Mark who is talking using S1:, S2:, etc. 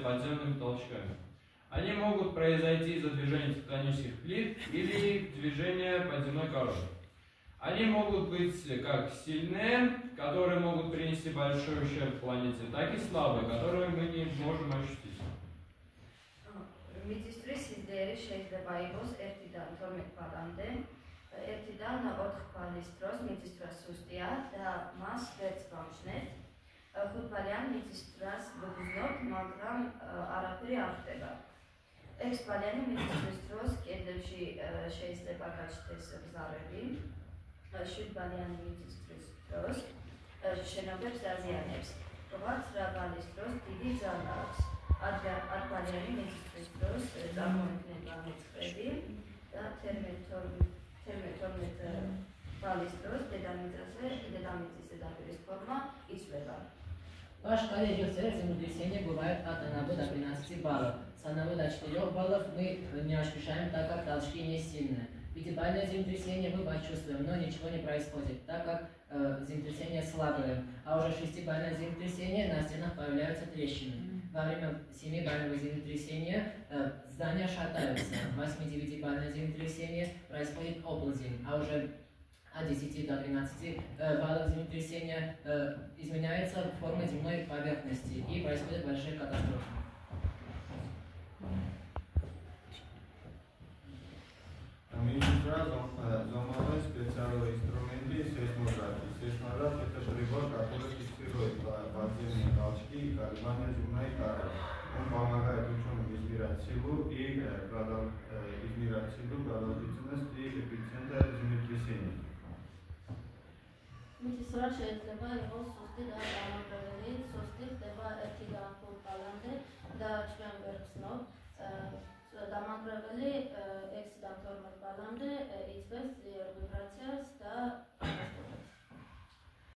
S1: подземными толчками. Они могут произойти из-за движения тектонических плит или движения подземной короны. Они могут быть как сильные, которые могут принести большой ущерб планете, так и слабые, которые мы не можем ощутить.
S2: მიწისძვრის სიძლიერე შეიძლება იყოს 1-დან 12 ბალამდე. 1-დან 4 ბალის დროს მიწისძვრა სუსტია და მას ვერც გავჩნევთ. 5-ბალიან მიწისძვრას ვგრძნობთ, მაგრამ არაფერი არ ხდება. 6-ბალიანი მიწისძვრის დროს კედლებში შეიძლება გაჩნდეს ბზარები. 7-ბალიანი მიწისძვრის დროს შენობებს აზიანებს. 8 ბალის დროს დიდი ძალა აქვს. 8-ბალიანი მიწისძვრის დროს წარმოიქმნება მეწყრები და 12 ბალის დროს დედამიწის ზედაპირის форма исчезла.
S3: По шкале Рихтера землетрясения бывает от 1 до 13 баллов. С 1 до 4 баллов мы не ощущаем, так как толчки не сильные. Пятибалльное землетрясение мы почувствуем, но ничего не происходит, так как землетрясение слабое. А уже 6-бальное землетрясение на стенах появляются трещины. Во время 7-бального землетрясения здания шатаются. 8-9-бальное землетрясение происходит оползень, а уже от 10 до 13 баллов землетрясения изменяется форма земной поверхности и происходят большие катастрофы.
S4: Ministra zomale specijalno instrumenti seismografii. Seismograf это прибор, который фиксирует подземные толчки, колебания земной коры. Он помогает ученым измерять силу и продолжительность и эпицентр землетрясений.
S5: მიწისძვრა შეიძლება იყოს სუსტი და დამანგრეველი. სუსტი ხდება 1-დან 5 ბალამდე და ჩვენ ვერ ვხსნობთ. დამანგრეველი 6-დან 12 ბალამდე იწვევს